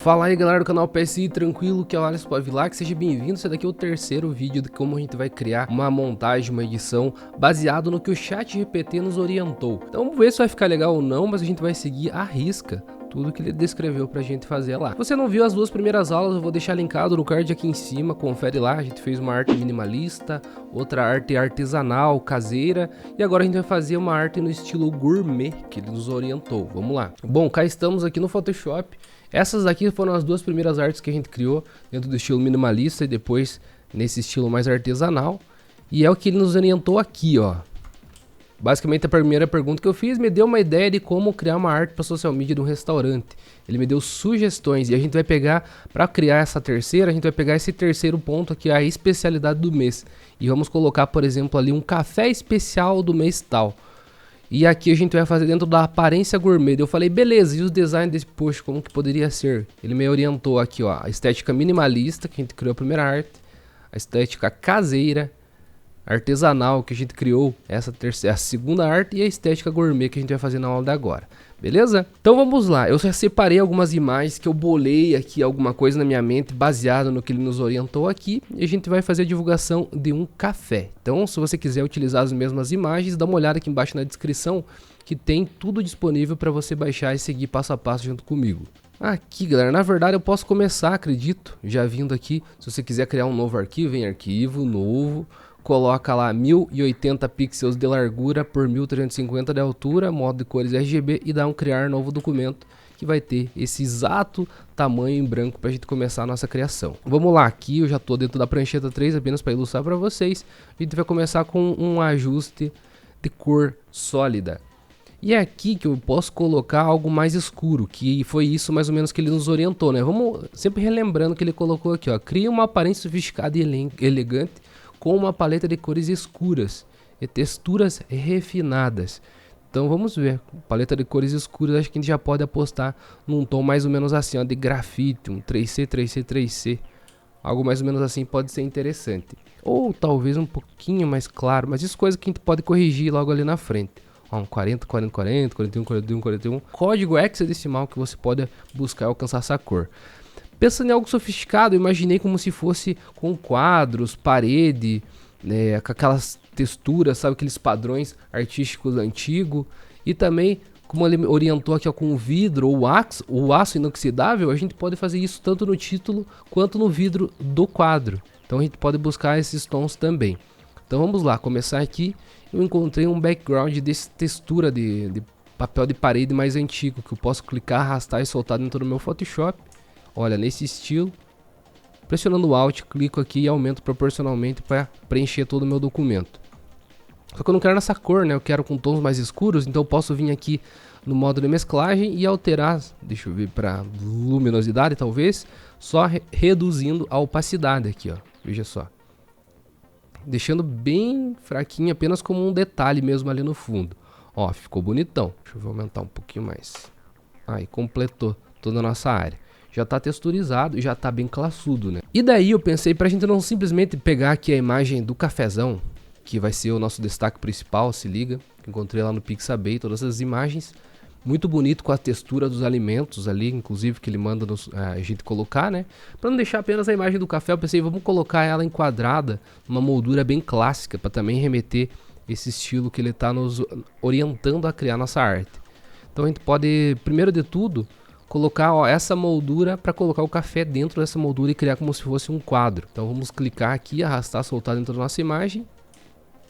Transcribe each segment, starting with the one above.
Fala aí galera do canal PSI, tranquilo? Que é o Alisson Pavilac, seja bem-vindo. Esse daqui é o terceiro vídeo de como a gente vai criar uma montagem, uma edição baseado no que o ChatGPT nos orientou. Então vamos ver se vai ficar legal ou não, mas a gente vai seguir à risca tudo que ele descreveu pra gente fazer lá. Se você não viu as duas primeiras aulas, eu vou deixar linkado no card aqui em cima, confere lá. A gente fez uma arte minimalista, outra arte artesanal, caseira, e agora a gente vai fazer uma arte no estilo gourmet que ele nos orientou. Vamos lá. Bom, cá estamos aqui no Photoshop. Essas aqui foram as duas primeiras artes que a gente criou dentro do estilo minimalista e depois nesse estilo mais artesanal. E é o que ele nos orientou aqui, ó. Basicamente a primeira pergunta que eu fiz me deu uma ideia de como criar uma arte para social media de um restaurante. Ele me deu sugestões e a gente vai pegar, para criar essa terceira, a gente vai pegar esse terceiro ponto aqui, a especialidade do mês. E vamos colocar, por exemplo, ali um café especial do mês tal. E aqui a gente vai fazer dentro da aparência gourmet. Eu falei, beleza, e os designs desse post, como que poderia ser? Ele me orientou aqui, ó, a estética minimalista, que a gente criou a primeira arte, a estética caseira, artesanal, que a gente criou essa terceira, a segunda arte, e a estética gourmet, que a gente vai fazer na aula de agora. Beleza? Então vamos lá, eu já separei algumas imagens que eu bolei aqui, alguma coisa na minha mente, baseado no que ele nos orientou aqui, e a gente vai fazer a divulgação de um café. Então se você quiser utilizar as mesmas imagens, dá uma olhada aqui embaixo na descrição, que tem tudo disponível para você baixar e seguir passo a passo junto comigo. Aqui galera, na verdade eu posso começar, acredito, já vindo aqui, se você quiser criar um novo arquivo, em arquivo, novo, coloca lá 1080 pixels de largura por 1350 de altura, modo de cores RGB e dá um criar novo documento que vai ter esse exato tamanho em branco para a gente começar a nossa criação. Vamos lá, aqui eu já estou dentro da prancheta 3 apenas para ilustrar para vocês. A gente vai começar com um ajuste de cor sólida. E é aqui que eu posso colocar algo mais escuro, que foi isso mais ou menos que ele nos orientou, né? Vamos sempre relembrando que ele colocou aqui, ó, cria uma aparência sofisticada e elegante com uma paleta de cores escuras e texturas refinadas. Então vamos ver, paleta de cores escuras, acho que a gente já pode apostar num tom mais ou menos assim, ó, de grafite, um 3C, 3C, 3C. Algo mais ou menos assim pode ser interessante. Ou talvez um pouquinho mais claro, mas isso é coisa que a gente pode corrigir logo ali na frente. Ó, um 40, 40, 40, 41, 41, 41. Código hexadecimal que você pode buscar e alcançar essa cor. Pensando em algo sofisticado, eu imaginei como se fosse com quadros, parede, né, com aquelas texturas, sabe, aqueles padrões artísticos antigos. E também, como ele orientou aqui ó, com vidro ou aço inoxidável, a gente pode fazer isso tanto no título quanto no vidro do quadro. Então a gente pode buscar esses tons também. Então vamos lá, começar aqui. Eu encontrei um background dessa textura de papel de parede mais antigo, que eu posso clicar, arrastar e soltar dentro do meu Photoshop. Olha, nesse estilo, pressionando o Alt, clico aqui e aumento proporcionalmente para preencher todo o meu documento. Só que eu não quero nessa cor, né? Eu quero com tons mais escuros, então eu posso vir aqui no modo de mesclagem e alterar, deixa eu ver, para luminosidade talvez, só reduzindo a opacidade aqui, ó. Veja só. Deixando bem fraquinho, apenas como um detalhe mesmo ali no fundo. Ó, ficou bonitão. Deixa eu aumentar um pouquinho mais. Aí, completou toda a nossa área. Já está texturizado e já está bem classudo, né? E daí eu pensei pra gente não simplesmente pegar aqui a imagem do cafezão, que vai ser o nosso destaque principal, se liga. Encontrei lá no Pixabay todas essas imagens. Muito bonito com a textura dos alimentos ali, inclusive que ele manda a gente colocar, né? Para não deixar apenas a imagem do café, eu pensei, vamos colocar ela enquadrada numa moldura bem clássica, para também remeter esse estilo que ele está nos orientando a criar nossa arte. Então a gente pode, primeiro de tudo, colocar ó, essa moldura para colocar o café dentro dessa moldura e criar como se fosse um quadro. Então vamos clicar aqui, arrastar, soltar dentro da nossa imagem,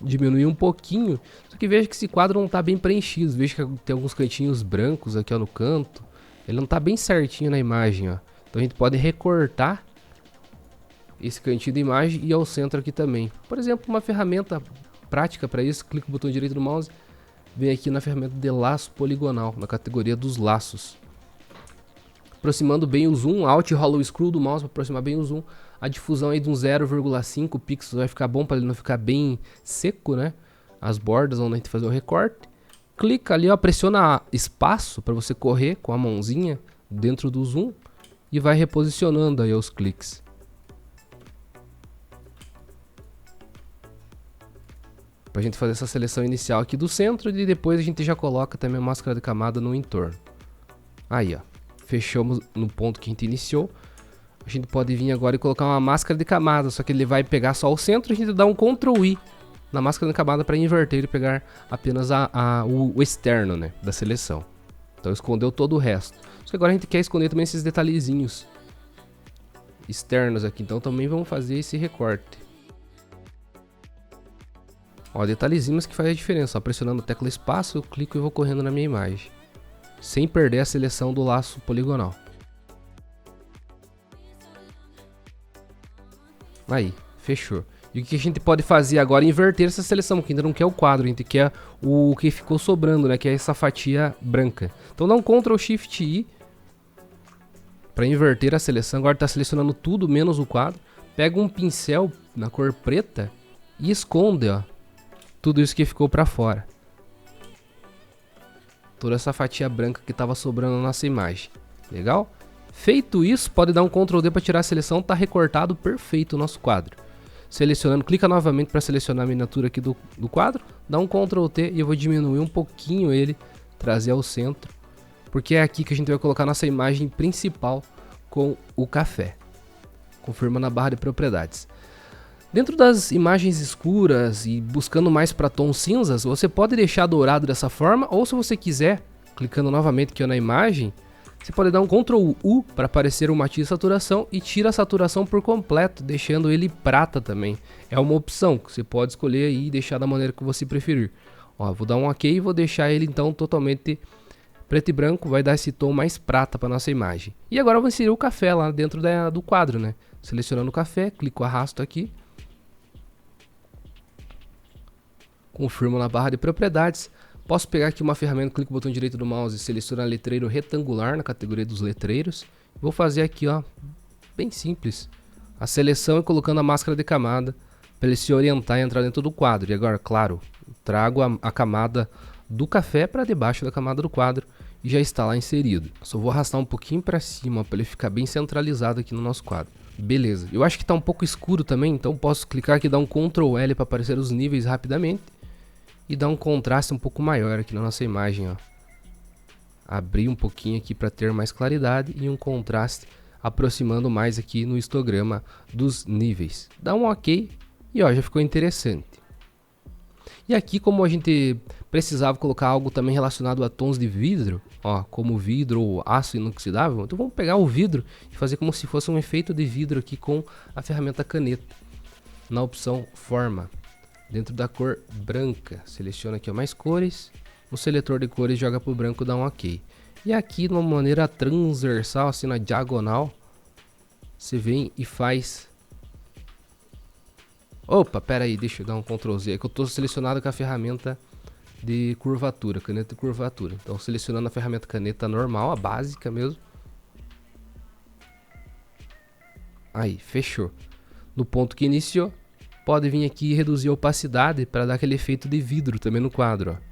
diminuir um pouquinho, só que veja que esse quadro não está bem preenchido, veja que tem alguns cantinhos brancos aqui ó, no canto, ele não está bem certinho na imagem, ó. Então a gente pode recortar esse cantinho da imagem e ao centro aqui também. Por exemplo, uma ferramenta prática para isso, clica no botão direito do mouse, vem aqui na ferramenta de laço poligonal, na categoria dos laços. Aproximando bem o zoom, Alt e Hollow Screw do mouse para aproximar bem o zoom. A difusão aí de um 0,5 pixels vai ficar bom para ele não ficar bem seco, né? As bordas onde a gente fazer o recorte. Clica ali, ó, pressiona espaço para você correr com a mãozinha dentro do zoom e vai reposicionando aí os cliques. Para a gente fazer essa seleção inicial aqui do centro e depois a gente já coloca também a máscara de camada no entorno. Aí, ó. fechamos no ponto que a gente iniciou. A gente pode vir agora e colocar uma máscara de camada, só que ele vai pegar só o centro e a gente dá um Ctrl I na máscara de camada para inverter e pegar apenas o externo, né, da seleção. Então escondeu todo o resto. Só que agora a gente quer esconder também esses detalhezinhos externos aqui, então também vamos fazer esse recorte. Ó, detalhezinhos que faz a diferença. Só pressionando a tecla espaço, eu clico e vou correndo na minha imagem, sem perder a seleção do laço poligonal. Aí, fechou. E o que a gente pode fazer agora é inverter essa seleção, que ainda não quer o quadro, a gente quer o que ficou sobrando, né? Que é essa fatia branca. Então dá um Ctrl Shift I para inverter a seleção. Agora está selecionando tudo menos o quadro. Pega um pincel na cor preta e esconde, ó, tudo isso que ficou para fora. Toda essa fatia branca que estava sobrando na nossa imagem. Legal? Feito isso, pode dar um Ctrl D para tirar a seleção. Tá recortado perfeito o nosso quadro. Selecionando, clica novamente para selecionar a miniatura aqui do quadro. Dá um Ctrl T e eu vou diminuir um pouquinho ele, trazer ao centro. Porque é aqui que a gente vai colocar nossa imagem principal com o café. Confirma na barra de propriedades. Dentro das imagens escuras e buscando mais para tons cinzas, você pode deixar dourado dessa forma, ou se você quiser, clicando novamente aqui na imagem, você pode dar um Ctrl U para aparecer o matiz e saturação e tira a saturação por completo, deixando ele prata também. É uma opção que você pode escolher aí e deixar da maneira que você preferir. Ó, vou dar um OK e vou deixar ele então totalmente preto e branco, vai dar esse tom mais prata para nossa imagem. E agora eu vou inserir o café lá dentro do quadro, né? Selecionando o café, clico, arrasto aqui. Confirmo na barra de propriedades. Posso pegar aqui uma ferramenta, clico no botão direito do mouse e selecionar letreiro retangular na categoria dos letreiros. Vou fazer aqui, ó, bem simples, a seleção e colocando a máscara de camada para ele se orientar e entrar dentro do quadro. E agora, claro, trago a camada do café para debaixo da camada do quadro e já está lá inserido. Só vou arrastar um pouquinho para cima para ele ficar bem centralizado aqui no nosso quadro. Beleza, eu acho que está um pouco escuro também, então posso clicar aqui e dar um Ctrl L para aparecer os níveis rapidamente. E dar um contraste um pouco maior aqui na nossa imagem, ó. Abrir um pouquinho aqui para ter mais claridade e um contraste aproximando mais aqui no histograma dos níveis. Dá um OK e ó, já ficou interessante. E aqui, como a gente precisava colocar algo também relacionado a tons de vidro, ó, como vidro ou aço inoxidável, então vamos pegar o vidro e fazer como se fosse um efeito de vidro aqui com a ferramenta caneta. Na opção forma. Dentro da cor branca, seleciona aqui ó, mais cores, no seletor de cores joga para o branco, dá um OK. E aqui de uma maneira transversal, assim na diagonal, você vem e faz... Opa, pera aí, deixa eu dar um Ctrl Z, é que eu estou selecionado com a ferramenta de curvatura, caneta de curvatura. Então selecionando a ferramenta caneta normal, a básica mesmo. Aí, fechou. No ponto que iniciou. Pode vir aqui e reduzir a opacidade para dar aquele efeito de vidro também no quadro, ó.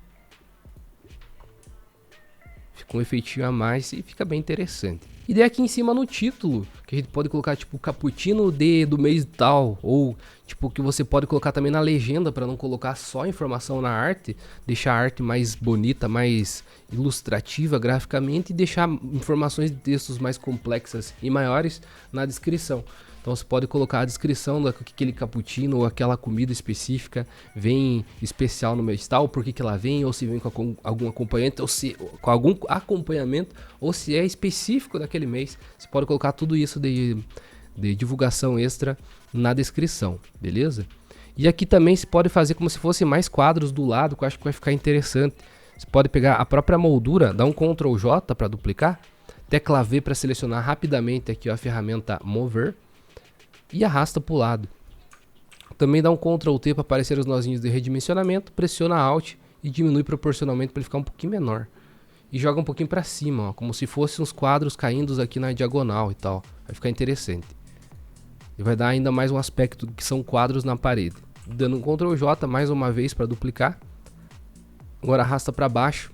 Fica um efeitinho a mais e fica bem interessante. E daí aqui em cima no título, que a gente pode colocar tipo cappuccino do mês tal, ou tipo que você pode colocar também na legenda para não colocar só informação na arte, deixar a arte mais bonita, mais ilustrativa graficamente e deixar informações de textos mais complexas e maiores na descrição. Então você pode colocar a descrição daquele cappuccino ou aquela comida específica, vem especial no mês tal, por que ela vem, ou se vem com algum acompanhamento, ou se com algum acompanhamento, ou se é específico daquele mês. Você pode colocar tudo isso de divulgação extra na descrição, beleza? E aqui também se pode fazer como se fosse mais quadros do lado, que eu acho que vai ficar interessante. Você pode pegar a própria moldura, dar um Ctrl J para duplicar, tecla V para selecionar rapidamente aqui ó, a ferramenta Mover. E arrasta para o lado. Também dá um Ctrl T para aparecer os nozinhos de redimensionamento, pressiona Alt e diminui proporcionalmente para ele ficar um pouquinho menor. E joga um pouquinho para cima, ó, como se fossem uns quadros caindo aqui na diagonal e tal. Vai ficar interessante. E vai dar ainda mais um aspecto que são quadros na parede. Dando um Ctrl J mais uma vez para duplicar. Agora arrasta para baixo,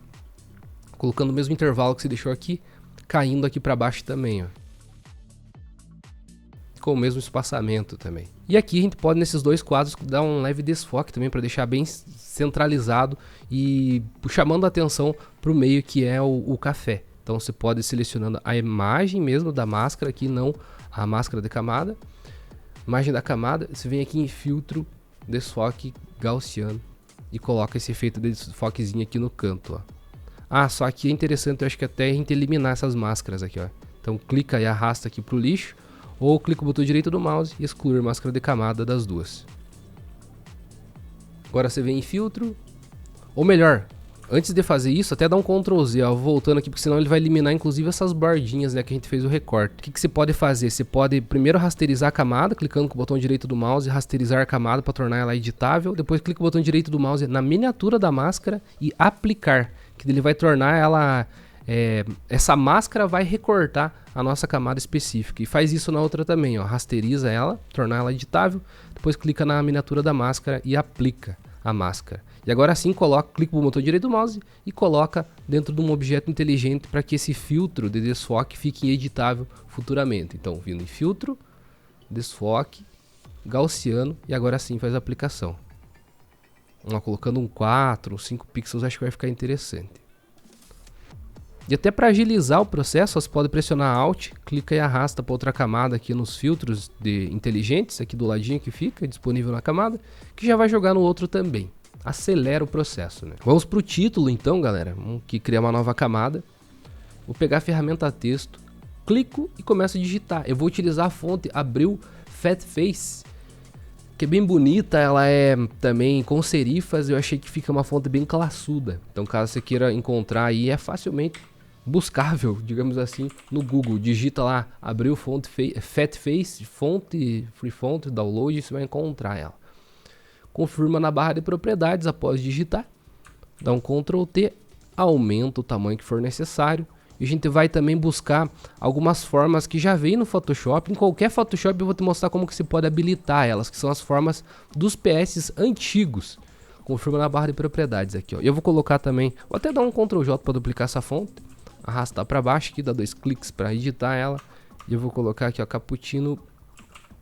colocando o mesmo intervalo que você deixou aqui, caindo aqui para baixo também, ó. Com o mesmo espaçamento também. E aqui a gente pode nesses dois quadros dar um leve desfoque também para deixar bem centralizado e chamando a atenção para o meio que é o café. Então você pode ir selecionando a imagem mesmo da máscara aqui, não a máscara de camada. Imagem da camada, você vem aqui em filtro, desfoque gaussiano e coloca esse efeito de desfoquezinho aqui no canto, ó. Ah, só que é interessante, eu acho que até a gente eliminar essas máscaras aqui, ó. Então clica e arrasta aqui pro lixo, ou clica o botão direito do mouse e excluir máscara de camada das duas. Agora você vem em filtro, ou melhor, antes de fazer isso, até dá um Ctrl Z, ó, voltando aqui, porque senão ele vai eliminar inclusive essas bordinhas, né, que a gente fez o recorte. O que você pode fazer? Você pode primeiro rasterizar a camada, clicando com o botão direito do mouse, rasterizar a camada para tornar ela editável. Depois clica com o botão direito do mouse na miniatura da máscara e aplicar, que ele vai tornar ela... essa máscara vai recortar a nossa camada específica. E faz isso na outra também, ó, rasteriza ela, tornar ela editável. Depois clica na miniatura da máscara e aplica a máscara. E agora sim clica no botão direito do mouse e coloca dentro de um objeto inteligente para que esse filtro de desfoque fique editável futuramente. Então, vindo em filtro, desfoque, gaussiano e agora sim faz a aplicação. Colocando um 4, 5 pixels, acho que vai ficar interessante. E até para agilizar o processo, você pode pressionar Alt, clica e arrasta para outra camada aqui nos filtros de inteligentes, aqui do ladinho que fica disponível na camada, que já vai jogar no outro também. Acelera o processo, né? Vamos para o título então, galera, que cria uma nova camada. Vou pegar a ferramenta texto, clico e começo a digitar. Eu vou utilizar a fonte Abril Fatface, que é bem bonita, ela é também com serifas, eu achei que fica uma fonte bem classuda. Então caso você queira encontrar aí, é facilmente buscável, digamos assim, no Google. Digita lá Abril Fatface, fonte, free font, download, você vai encontrar ela. Confirma na barra de propriedades após digitar, dá um Ctrl T, aumenta o tamanho que for necessário. E a gente vai também buscar algumas formas que já vem no Photoshop. Em qualquer Photoshop eu vou te mostrar como que se pode habilitar elas, que são as formas dos PS antigos. Confirma na barra de propriedades aqui, ó. Eu vou colocar também, vou até dar um Ctrl J para duplicar essa fonte, arrastar para baixo aqui, dar 2 cliques para editar ela. E eu vou colocar aqui, ó, Cappuccino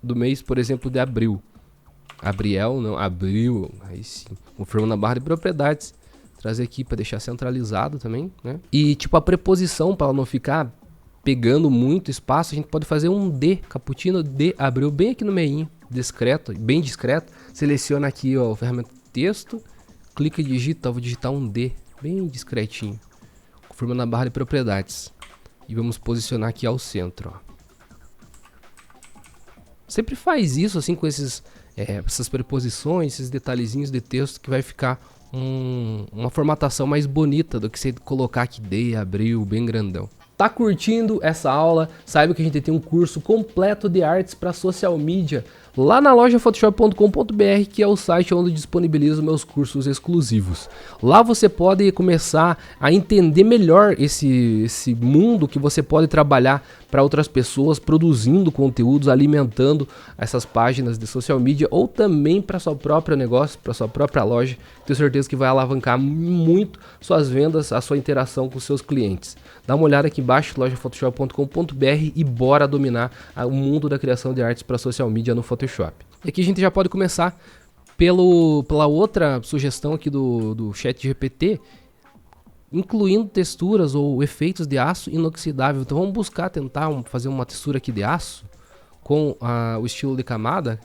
do mês, por exemplo, de abril. Abriel, não, abril, aí sim. Confirma na barra de propriedades. Trazer aqui para deixar centralizado também, né? E tipo a preposição, para ela não ficar pegando muito espaço, a gente pode fazer um D, Cappuccino de abril, bem aqui no meinho, discreto, bem discreto. Seleciona aqui, ó, a ferramenta texto, clica e digita, vou digitar um D, bem discretinho. Confirma na barra de propriedades. E vamos posicionar aqui ao centro, ó. Sempre faz isso assim com essas preposições, esses detalhezinhos de texto, que vai ficar uma formatação mais bonita do que você colocar aqui de abril, bem grandão. Tá curtindo essa aula? Saiba que a gente tem um curso completo de artes para social media lá na loja photoshop.com.br, que é o site onde disponibilizo meus cursos exclusivos. Lá você pode começar a entender melhor esse mundo que você pode trabalhar para outras pessoas, produzindo conteúdos, alimentando essas páginas de social media, ou também para sua própria negócio, para sua própria loja. Tenho certeza que vai alavancar muito suas vendas, a sua interação com seus clientes. Dá uma olhada aqui embaixo, lojaphotoshop.com.br, e bora dominar o mundo da criação de artes para social media no Photoshop. E aqui a gente já pode começar pela outra sugestão aqui do ChatGPT, incluindo texturas ou efeitos de aço inoxidável. Então vamos buscar tentar fazer uma textura aqui de aço com o estilo de camada.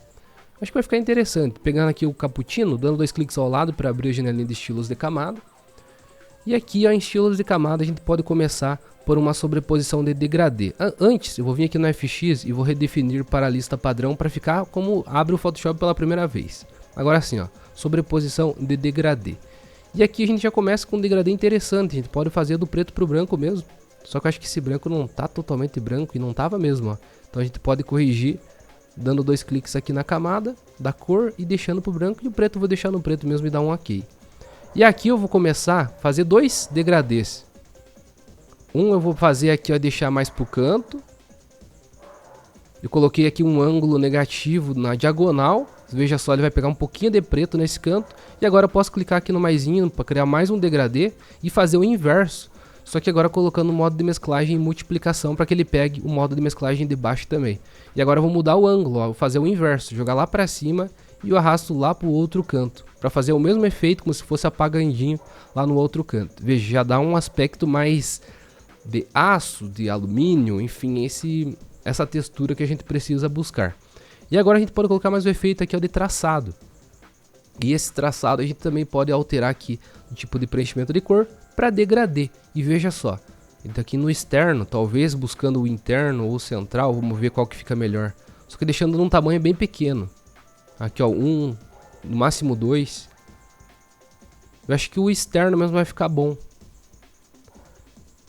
Acho que vai ficar interessante. Pegando aqui o Cappuccino, dando 2 cliques ao lado para abrir a janelinha de estilos de camada. E aqui, ó, em estilos de camada, a gente pode começar por uma sobreposição de degradê. Antes, eu vou vir aqui no FX e vou redefinir para a lista padrão para ficar como abre o Photoshop pela primeira vez. Agora sim, ó, sobreposição de degradê. E aqui a gente já começa com um degradê interessante. A gente pode fazer do preto para o branco mesmo. Só que eu acho que esse branco não tá totalmente branco, e não tava mesmo, ó. Então a gente pode corrigir dando 2 cliques aqui na camada da cor e deixando para o branco. E o preto eu vou deixar no preto mesmo e dar um OK. E aqui eu vou começar a fazer 2 degradês. Um eu vou fazer aqui, ó, deixar mais pro canto. Eu coloquei aqui um ângulo negativo na diagonal. Veja só, ele vai pegar um pouquinho de preto nesse canto. E agora eu posso clicar aqui no maisinho para criar mais um degradê e fazer o inverso. Só que agora colocando o modo de mesclagem e multiplicação para que ele pegue o modo de mesclagem de baixo também. E agora eu vou mudar o ângulo, ó, vou fazer o inverso, jogar lá para cima e eu arrasto lá para o outro canto, para fazer o mesmo efeito como se fosse apagandinho lá no outro canto. Veja, já dá um aspecto mais de aço, de alumínio, enfim, essa textura que a gente precisa buscar. E agora a gente pode colocar mais um efeito aqui, ó, de traçado. E esse traçado a gente também pode alterar aqui o tipo de preenchimento de cor para degradê. E veja só, então aqui no externo, talvez buscando o interno ou o central, vamos ver qual que fica melhor. Só que deixando num tamanho bem pequeno. Aqui ó, no máximo 2. Eu acho que o externo mesmo vai ficar bom.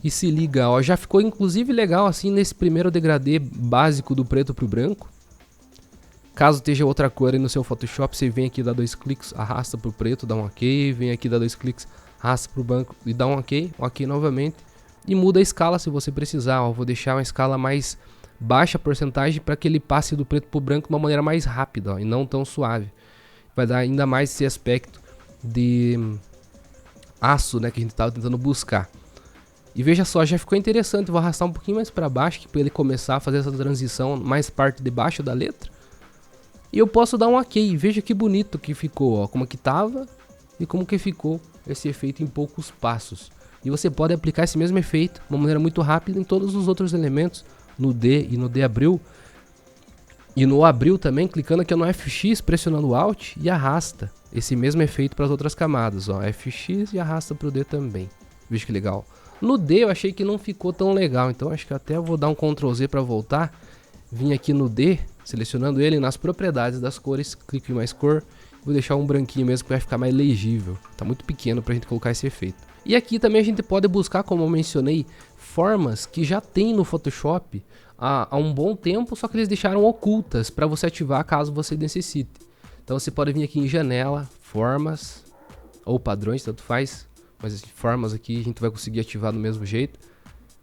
E se liga, ó, já ficou inclusive legal assim nesse primeiro degradê básico do preto pro branco. Caso esteja outra cor aí no seu Photoshop, você vem aqui, dá 2 cliques, arrasta pro preto, dá um ok, vem aqui, dá 2 cliques, arrasta pro branco e dá um ok novamente. E muda a escala se você precisar, ó, vou deixar uma escala mais baixa porcentagem para que ele passe do preto pro branco de uma maneira mais rápida, ó, e não tão suave. Vai dar ainda mais esse aspecto de aço, né, que a gente estava tentando buscar. E veja só, já ficou interessante, vou arrastar um pouquinho mais para baixo para ele começar a fazer essa transição mais parte de baixo da letra. E eu posso dar um ok, veja que bonito que ficou, ó, como que tava e como que ficou esse efeito em poucos passos. E você pode aplicar esse mesmo efeito de uma maneira muito rápida em todos os outros elementos, no D e no D Abril. E no Abril também, clicando aqui no FX, pressionando o Alt e arrasta esse mesmo efeito para as outras camadas, ó, FX e arrasta para o D também. Veja que legal. No D eu achei que não ficou tão legal, então acho que até vou dar um Ctrl Z para voltar. Vim aqui no D, selecionando ele nas propriedades das cores, clique em mais cor, vou deixar um branquinho mesmo que vai ficar mais legível. Tá muito pequeno pra gente colocar esse efeito. E aqui também a gente pode buscar, como eu mencionei, formas que já tem no Photoshop há um bom tempo, só que eles deixaram ocultas para você ativar caso você necessite. Então você pode vir aqui em janela, formas, ou padrões, tanto faz, mas formas aqui a gente vai conseguir ativar do mesmo jeito.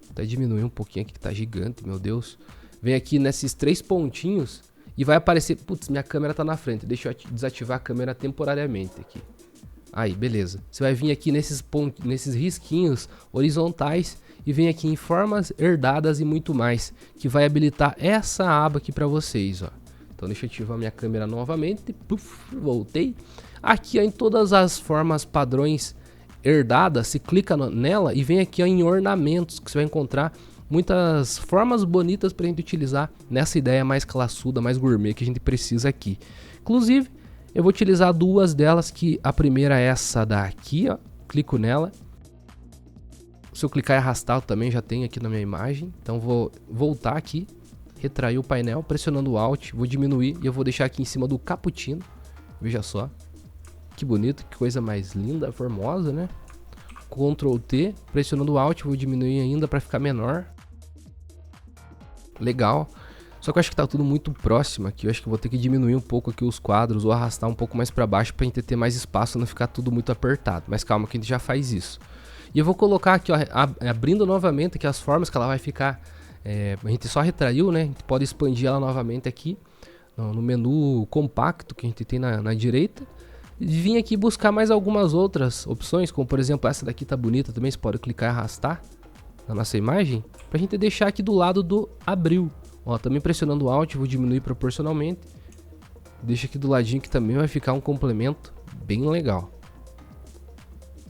Vou até diminuir um pouquinho aqui que tá gigante, meu Deus. Vem aqui nesses 3 pontinhos e vai aparecer... Putz, minha câmera tá na frente. Deixa eu desativar a câmera temporariamente aqui. Aí, beleza. Você vai vir aqui nesses risquinhos horizontais e vem aqui em formas herdadas e muito mais, que vai habilitar essa aba aqui para vocês, ó. Então deixa eu ativar minha câmera novamente. Puf, voltei. Aqui, ó, em todas as formas padrões herdadas, se clica nela e vem aqui, ó, em ornamentos, que você vai encontrar muitas formas bonitas para a gente utilizar nessa ideia mais classuda, mais gourmet que a gente precisa aqui. Inclusive, eu vou utilizar 2 delas, que a primeira é essa daqui, ó. Clico nela. Se eu clicar e arrastar, eu também já tenho aqui na minha imagem. Então vou voltar aqui, retrair o painel, pressionando o Alt, vou diminuir e eu vou deixar aqui em cima do cappuccino. Veja só. Que bonito, que coisa mais linda, formosa, né? Ctrl T, pressionando o Alt, vou diminuir ainda para ficar menor. Legal. Só que eu acho que tá tudo muito próximo aqui. Eu acho que eu vou ter que diminuir um pouco aqui os quadros ou arrastar um pouco mais para baixo pra gente ter mais espaço e não ficar tudo muito apertado. Mas calma que a gente já faz isso. E eu vou colocar aqui, ó, abrindo novamente aqui as formas que ela vai ficar. A gente só retraiu, né? A gente pode expandir ela novamente aqui no menu compacto que a gente tem na direita. E vim aqui buscar mais algumas outras opções, como por exemplo essa daqui tá bonita também. Você pode clicar e arrastar na nossa imagem pra gente deixar aqui do lado do Abril. Ó, também pressionando o Alt, vou diminuir proporcionalmente. Deixa aqui do ladinho que também vai ficar um complemento bem legal.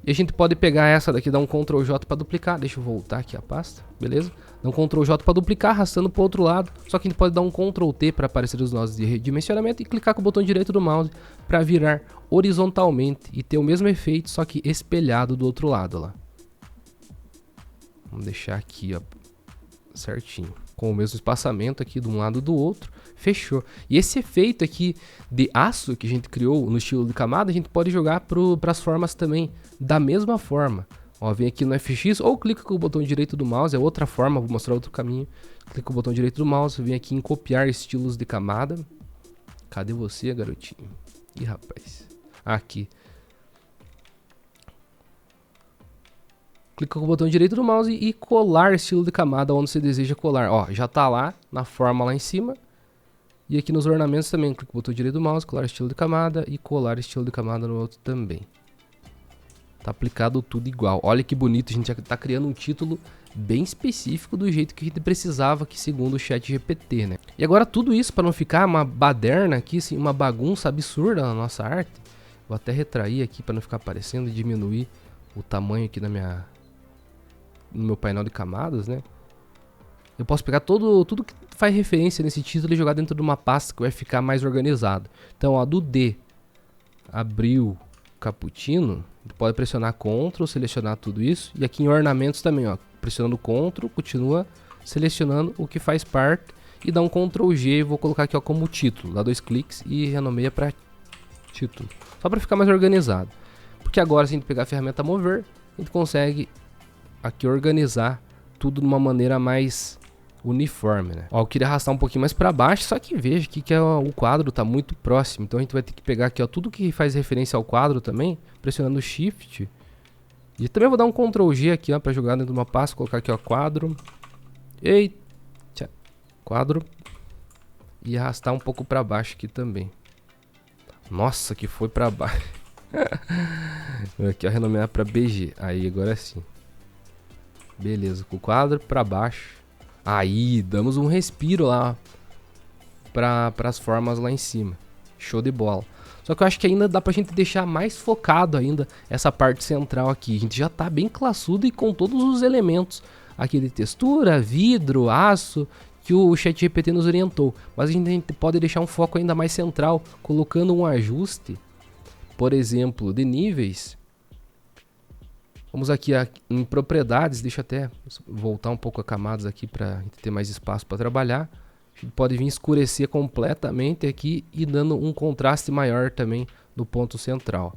E a gente pode pegar essa daqui, dar um Ctrl J para duplicar. Deixa eu voltar aqui a pasta, beleza? Dá um Ctrl J para duplicar, arrastando para o outro lado. Só que a gente pode dar um Ctrl T para aparecer os nós de redimensionamento e clicar com o botão direito do mouse para virar horizontalmente e ter o mesmo efeito, só que espelhado do outro lado, ó lá. Vamos deixar aqui, ó, certinho, com o mesmo espaçamento aqui de um lado e do outro. Fechou. E esse efeito aqui de aço que a gente criou no estilo de camada, a gente pode jogar para as formas também da mesma forma. Ó, vem aqui no FX ou clica com o botão direito do mouse, é outra forma, vou mostrar outro caminho. Clica com o botão direito do mouse, vem aqui em copiar estilos de camada. Cadê você, garotinho? Ih, rapaz. Aqui. Clica com o botão direito do mouse e colar estilo de camada onde você deseja colar. Ó, já tá lá na forma lá em cima. E aqui nos ornamentos também, clica com o botão direito do mouse, colar estilo de camada e colar estilo de camada no outro também. Tá aplicado tudo igual. Olha que bonito, a gente já tá criando um título bem específico do jeito que a gente precisava aqui, segundo o ChatGPT, né? E agora tudo isso para não ficar uma baderna aqui, assim, uma bagunça absurda na nossa arte. Vou até retrair aqui para não ficar aparecendo e diminuir o tamanho aqui da no meu painel de camadas, né? Eu posso pegar tudo que faz referência nesse título e jogar dentro de uma pasta que vai ficar mais organizado. Então, ó, do D, Abril, Cappuccino, pode pressionar Ctrl, selecionar tudo isso. E aqui em ornamentos também, ó, pressionando Ctrl, continua selecionando o que faz parte e dá um Ctrl G. Vou colocar aqui, ó, como título, dá 2 cliques e renomeia para título, só para ficar mais organizado. Porque agora, se a gente pegar a ferramenta mover, a gente consegue aqui organizar tudo de uma maneira mais uniforme, né? Ó, eu queria arrastar um pouquinho mais para baixo, só que veja aqui que o quadro tá muito próximo, então a gente vai ter que pegar aqui, ó, tudo que faz referência ao quadro também, pressionando Shift. E também vou dar um Ctrl G aqui, ó, para jogar dentro de uma pasta, colocar aqui, ó, quadro. Eita, quadro. E arrastar um pouco para baixo aqui também. Nossa, que foi para baixo. Aqui, ó, renomear para BG. Aí, agora sim. Beleza, com o quadro para baixo. Aí, damos um respiro lá para as formas lá em cima. Show de bola. Só que eu acho que ainda dá pra gente deixar mais focado ainda essa parte central aqui. A gente já tá bem classudo e com todos os elementos aqui de textura, vidro, aço, que o ChatGPT nos orientou. Mas a gente pode deixar um foco ainda mais central, colocando um ajuste, por exemplo, de níveis. Vamos aqui em propriedades, deixa eu até voltar um pouco a camadas aqui para ter mais espaço para trabalhar. A gente pode vir escurecer completamente aqui e dando um contraste maior também no ponto central.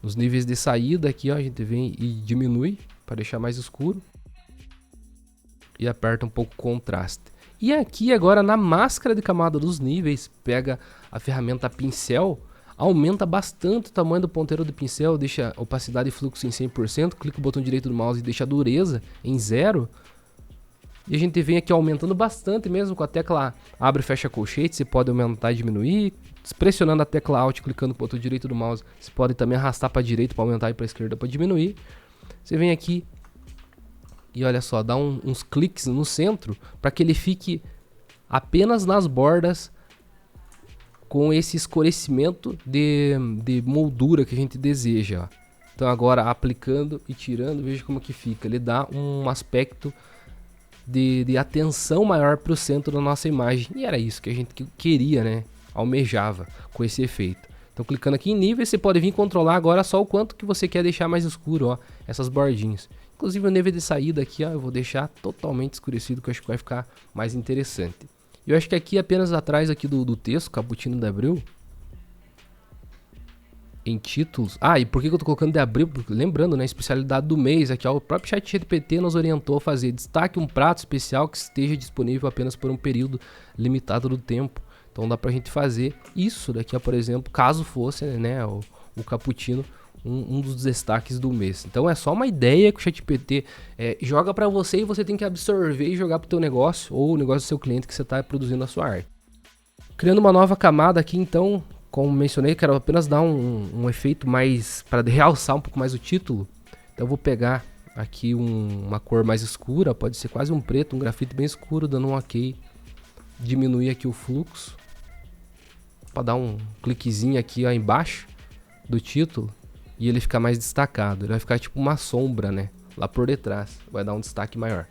Nos níveis de saída aqui, ó, a gente vem e diminui para deixar mais escuro. E aperta um pouco o contraste. E aqui agora na máscara de camada dos níveis, pega a ferramenta pincel, aumenta bastante o tamanho do ponteiro do pincel, deixa a opacidade e fluxo em 100%, clica o botão direito do mouse e deixa a dureza em 0. E a gente vem aqui aumentando bastante mesmo com a tecla abre e fecha colchete, você pode aumentar e diminuir. Pressionando a tecla Alt, clicando no botão direito do mouse, você pode também arrastar para a direita para aumentar e para a esquerda para diminuir. Você vem aqui e olha só, dá uns cliques no centro para que ele fique apenas nas bordas com esse escurecimento de moldura que a gente deseja. Então agora aplicando e tirando, veja como que fica. Ele dá um aspecto de atenção maior para o centro da nossa imagem. E era isso que a gente queria, né? Almejava com esse efeito. Então clicando aqui em níveis, você pode vir controlar agora só o quanto que você quer deixar mais escuro, ó, essas bordinhas. Inclusive o nível de saída aqui, ó, eu vou deixar totalmente escurecido, que eu acho que vai ficar mais interessante. Eu acho que aqui apenas atrás aqui do texto, Cappuccino de Abril, em títulos. Ah, e por que eu tô colocando de abril? Porque, lembrando, né, especialidade do mês aqui, ó, o próprio ChatGPT nos orientou a fazer destaque um prato especial que esteja disponível apenas por um período limitado do tempo. Então dá pra gente fazer isso daqui, ó, por exemplo, caso fosse, né, o Cappuccino um dos destaques do mês. Então é só uma ideia que o ChatGPT joga para você e você tem que absorver e jogar pro teu negócio ou o negócio do seu cliente que você está produzindo a sua arte. Criando uma nova camada aqui, então, como mencionei, quero apenas dar um efeito mais para realçar um pouco mais o título. Então eu vou pegar aqui uma cor mais escura, pode ser quase um preto, um grafite bem escuro, dando um OK. Diminuir aqui o fluxo para dar um cliquezinho aqui, ó, embaixo do título. E ele ficar mais destacado, ele vai ficar tipo uma sombra, né, lá por detrás, vai dar um destaque maior.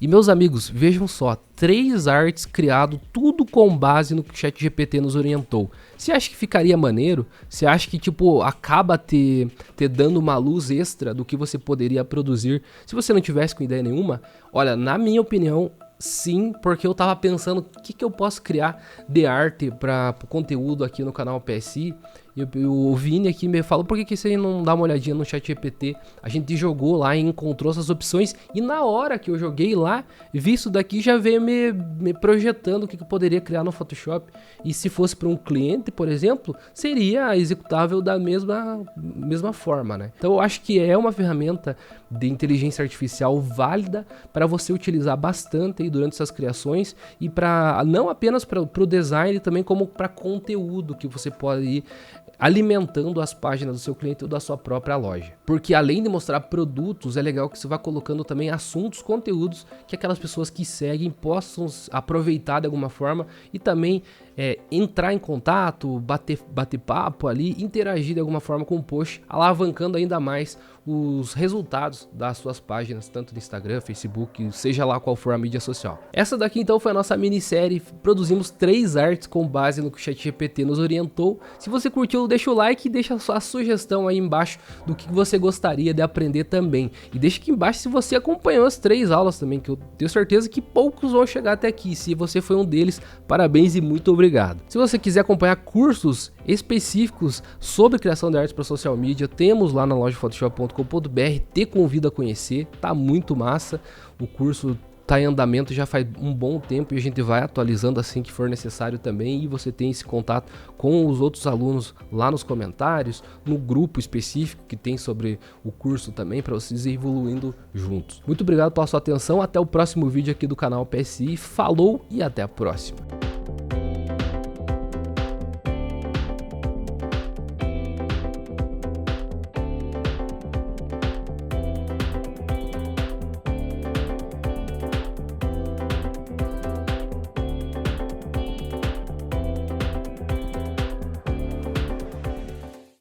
E meus amigos, vejam só, 3 artes criado, tudo com base no que o ChatGPT nos orientou. Você acha que ficaria maneiro? Você acha que tipo acaba te dando uma luz extra do que você poderia produzir se você não tivesse com ideia nenhuma? Olha, na minha opinião, sim, porque eu tava pensando o que eu posso criar de arte para o conteúdo aqui no canal PSI. E o Vini aqui me falou, por que você não dá uma olhadinha no ChatGPT? A gente jogou lá e encontrou essas opções, e na hora que eu joguei lá, vi isso daqui, já veio me projetando o que eu poderia criar no Photoshop. E se fosse para um cliente, por exemplo, seria executável da mesma forma, né? Então eu acho que é uma ferramenta de inteligência artificial válida para você utilizar bastante aí durante essas criações, e para não apenas para o design, também como para conteúdo que você pode ir alimentando as páginas do seu cliente ou da sua própria loja. Porque além de mostrar produtos, é legal que você vá colocando também assuntos, conteúdos que aquelas pessoas que seguem possam aproveitar de alguma forma, e também entrar em contato, bater papo ali, interagir de alguma forma com o post, alavancando ainda mais os resultados das suas páginas, tanto no Instagram, Facebook, seja lá qual for a mídia social. Essa daqui então foi a nossa minissérie. Produzimos 3 artes com base no que o ChatGPT nos orientou. Se você curtiu, deixa o like e deixa a sua sugestão aí embaixo do que você gostaria de aprender também. E deixa aqui embaixo se você acompanhou as 3 aulas também, que eu tenho certeza que poucos vão chegar até aqui. Se você foi um deles, parabéns e muito obrigado. Se você quiser acompanhar cursos específicos sobre criação de artes para social media, temos lá na loja photoshop.com.br, te convido a conhecer, tá muito massa. O curso tá em andamento já faz um bom tempo e a gente vai atualizando assim que for necessário também, e você tem esse contato com os outros alunos lá nos comentários, no grupo específico que tem sobre o curso também, para vocês ir evoluindo juntos. Muito obrigado pela sua atenção, até o próximo vídeo aqui do canal PSI, falou e até a próxima.